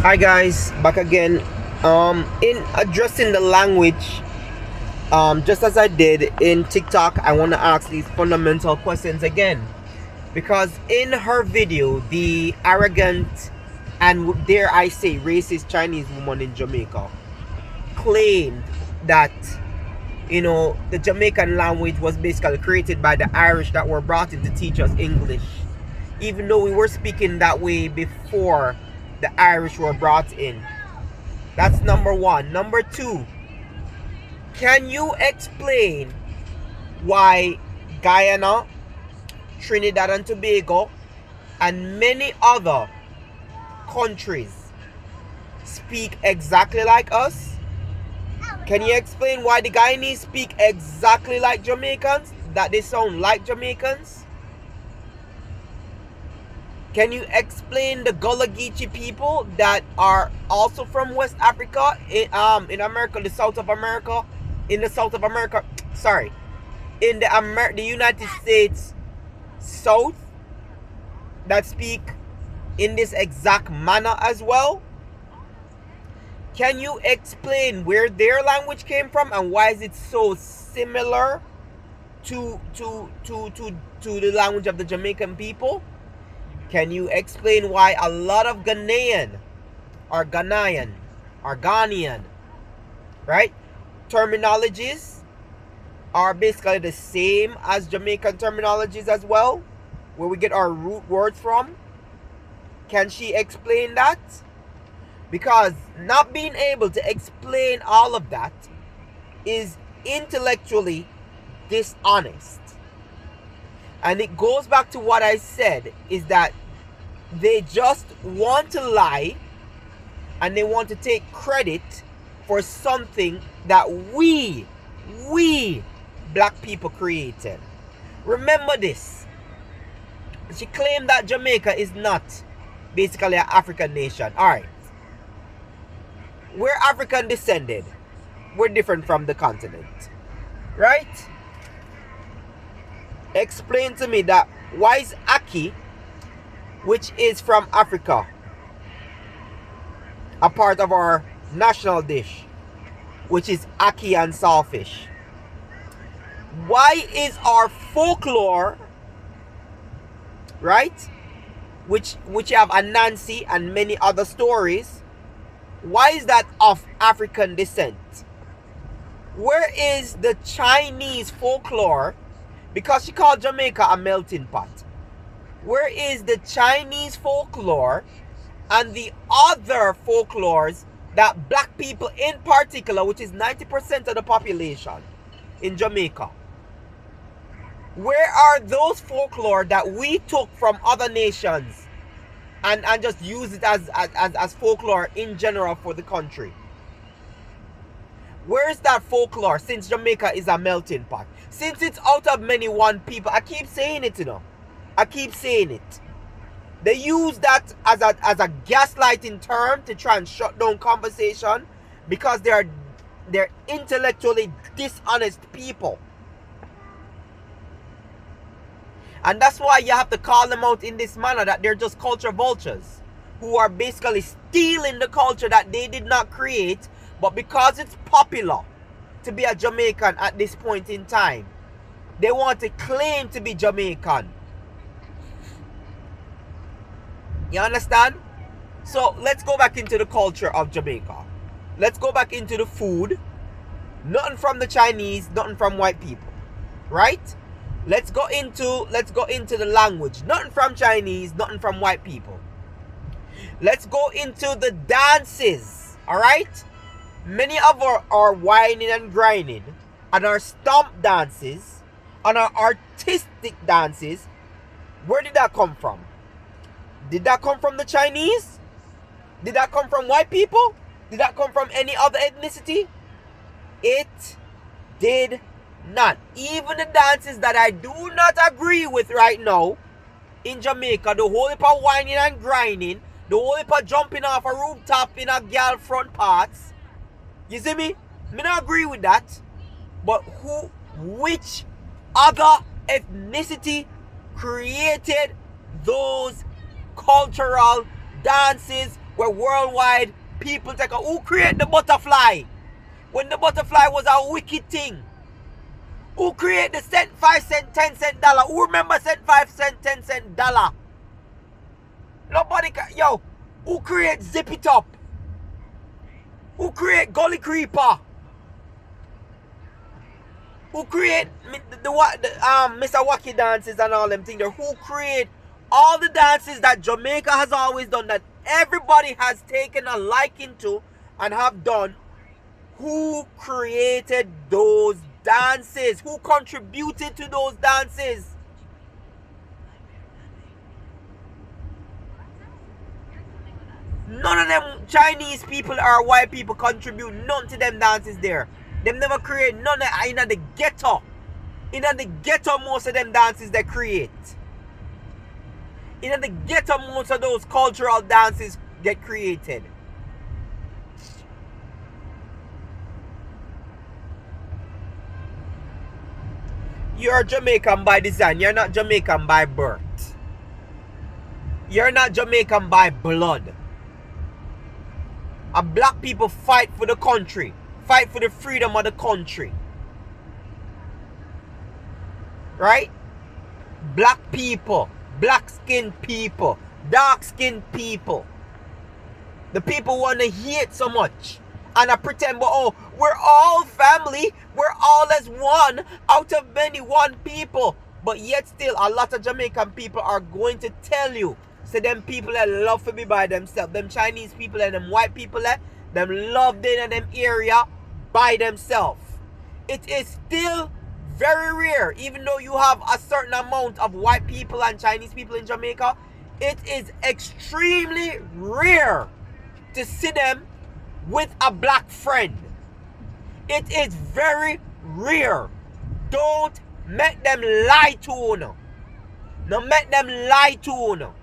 Hi guys, back again. In addressing the language, just as I did in TikTok, I want to ask these fundamental questions again. Because in her video, the arrogant and dare I say racist Chinese woman in Jamaica claimed that the Jamaican language was basically created by the Irish that were brought in to teach us English, even though we were speaking that way before the Irish were brought in. That's number one. Number two, can you explain why Guyana, Trinidad and Tobago, and many other countries speak exactly like us? Can you explain why the Guyanese speak exactly like Jamaicans? That they sound like Jamaicans? Can you explain the Gullah Geechee people that are also from West Africa, in America, the South of America, in the United States South, that speak in this exact manner as well? Can you explain where their language came from and why is it so similar to the language of the Jamaican people? Can you explain why a lot of Ghanaian, right, terminologies are basically the same as Jamaican terminologies as well, where we get our root words from? Can she explain that? Because not being able to explain all of that is intellectually dishonest. And it goes back to what I said, is that they just want to lie and they want to take credit for something that we black people created. Remember this. She claimed that Jamaica is not basically an African nation. Alright. We're African descended. We're different from the continent. Right? Explain to me that why is Aki, which is from Africa, a part of our national dish, which is Aki and saltfish? Why is our folklore, right, which have Anansi and many other stories, why is that of African descent? Where is the Chinese folklore? Because she called Jamaica a melting pot. Where is the Chinese folklore and the other folklores that black people in particular, which is 90% of the population in Jamaica, where are those folklore that we took from other nations and just use it as folklore in general for the country? Where is that folklore, since Jamaica is a melting pot? Since it's out of many one people. I keep saying it, I keep saying it. They use that as a gaslighting term to try and shut down conversation because they're intellectually dishonest people. And that's why you have to call them out in this manner, that they're just culture vultures who are basically stealing the culture that they did not create, but because it's popular to be a Jamaican at this point in time, they want to claim to be Jamaican. You understand? So let's go back into the culture of Jamaica. Let's go back into the food. Nothing from the Chinese, nothing from white people. Right? Let's go into the language. Nothing from Chinese, nothing from white people. Let's go into the dances. Alright? Many of our whining and grinding and our stomp dances and our artistic dances, where did that come from? Did that come from the Chinese? Did that come from white people? Did that come from any other ethnicity? It did not. Even the dances that I do not agree with right now in Jamaica, the whole heap of whining and grinding, the whole heap of jumping off a rooftop in a girl front parts. You see me? Me not agree with that. But which other ethnicity created those cultural dances, where worldwide people take a, who create the butterfly? When the butterfly was a wicked thing. Who create the cent, 5 cent, 10 cent dollar? Who remember cent, 5 cent, 10 cent dollar? Nobody can, yo, who create Zip It Up? Who create Gully Creeper? Who create the Mr. Wacky dances and all them things there? Who create all the dances that Jamaica has always done, that everybody has taken a liking to and have done? Who created those dances? Who contributed to those dances? None of them Chinese people or white people contribute none to them dances there. Them never create none in the ghetto. In the ghetto, most of them dances they create. In the ghetto, most of those cultural dances get created. You're Jamaican by design. You're not Jamaican by birth. You're not Jamaican by blood. And black people fight for the country. Fight for the freedom of the country. Right? Black people. Black skinned people. Dark skinned people. The people want to hate so much. And I pretend, but oh, we're all family. We're all as one out of many, one people. But yet still, a lot of Jamaican people are going to tell you, say them people that love to be by themselves. Them Chinese people and them white people that them love in them area by themselves. It is still very rare, even though you have a certain amount of white people and Chinese people in Jamaica, it is extremely rare to see them with a black friend. It is very rare. Don't make them lie to you. Don't make them lie to you.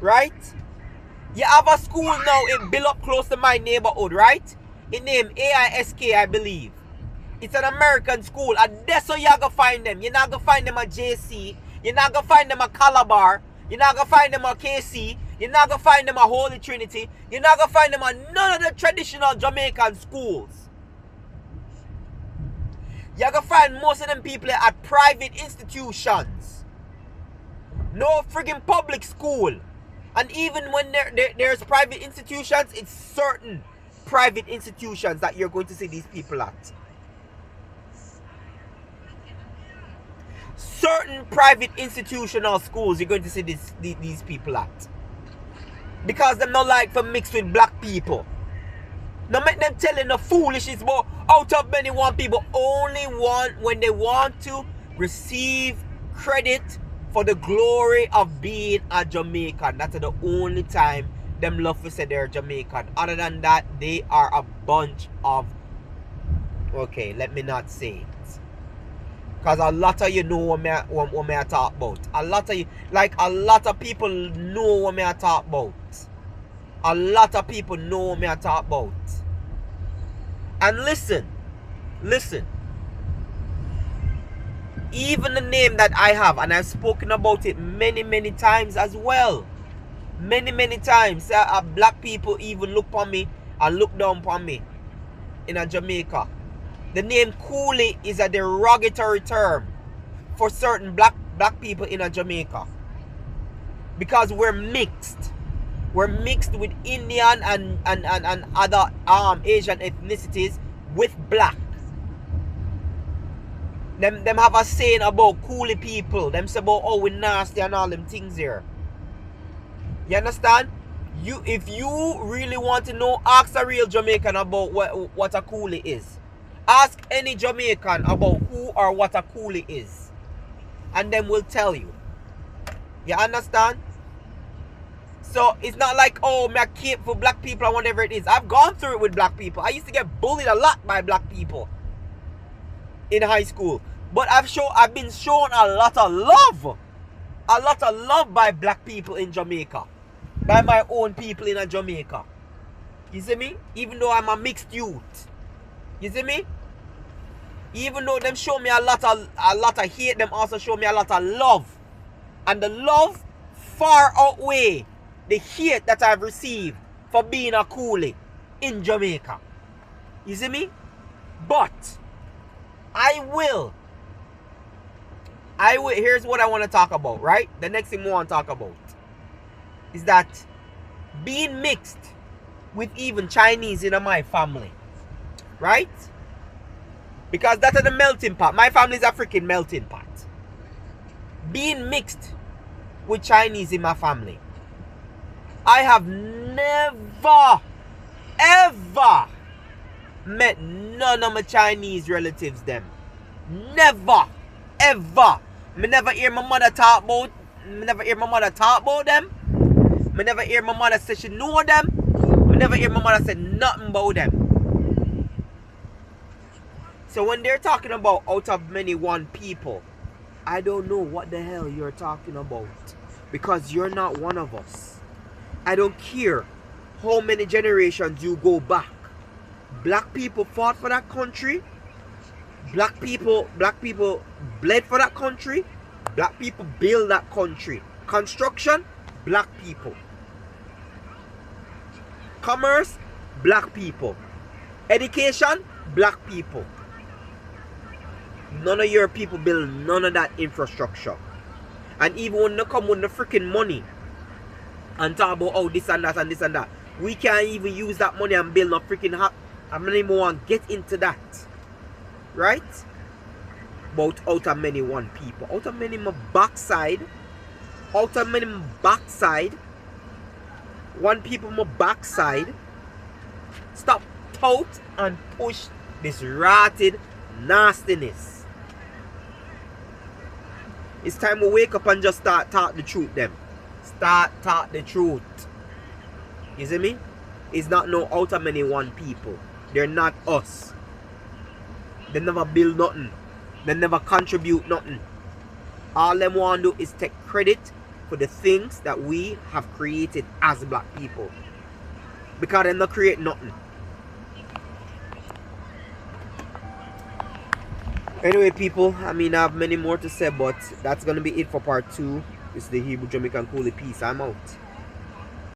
Right? You have a school now in built up close to my neighborhood, right? It named AISK, I believe. It's an American school, and that's how you're going to find them. You're not going to find them at JC. You're not going to find them at Calabar. You're not going to find them at KC. You're not going to find them at Holy Trinity. You're not going to find them at none of the traditional Jamaican schools. You're going to find most of them people at private institutions. No friggin' public school. And even when there's private institutions, it's certain private institutions that you're going to see these people at. Certain private institutional schools you're going to see these people at. Because them not like for mixed with black people. Now make them telling the foolishness about out of many one people only want when they want to receive credit for the glory of being a Jamaican. That's the only time them love to say they're Jamaican. Other than that, they are a bunch of... Okay, let me not say it. Because a lot of you know what me I talk about. A lot of you, like a lot of people know what me I talk about. A lot of people know what me I talk about. And listen. Even the name that I have, and I've spoken about it many times as well. Many times. Black people even look upon me and look down upon me in Jamaica. The name Coolie is a derogatory term for certain black people in Jamaica. Because we're mixed. We're mixed with Indian and other Asian ethnicities with black. Them have a saying about coolie people. Them say about, oh, we nasty and all them things here. You understand? If you really want to know, ask a real Jamaican about what a coolie is. Ask any Jamaican about who or what a coolie is. And them will tell you. You understand? So it's not like, oh, me a cape for black people or whatever it is. I've gone through it with black people. I used to get bullied a lot by black people in high school. But I've been shown a lot of love. A lot of love by black people in Jamaica. By my own people in Jamaica. You see me? Even though I'm a mixed youth. You see me? Even though them show me a lot of hate, them also show me a lot of love. And the love far outweigh the hate that I've received for being a coolie in Jamaica. You see me? But here's what I want to talk about, right? The next thing we want to talk about is that being mixed with even Chinese in my family, right? Because that's the melting pot. My family is a freaking melting pot. Being mixed with Chinese in my family, I have never, ever met none of my Chinese relatives them. Never, ever. Me never hear my mother talk about them. Me never hear my mother say she know them. Me never hear my mother say nothing about them. So when they're talking about out of many one people, I don't know what the hell you're talking about, because you're not one of us. I don't care how many generations you go back. Black people fought for that country. Black people bled for that country. Black people build that country. Construction, black people. Commerce, black people. Education, black people. None of your people build none of that infrastructure. And even when they come with the freaking money and talk about oh this and that and this and that, we can't even use that money and build no freaking house. I'm not even want to get into that. Right? But out of many one people. Out of many my backside. Out of many my backside. One people my backside. Stop tout and push this rotted nastiness. It's time to wake up and just start talk the truth them. Start talk the truth. You see me? It's not no out of many one people. They're not us. They never build nothing. They never contribute nothing. All them want to do is take credit for the things that we have created as black people. Because they not create nothing. Anyway, people, I mean, I have many more to say, but that's going to be it for part 2. This is the Hebrew Jamaican Coolie. Peace. I'm out.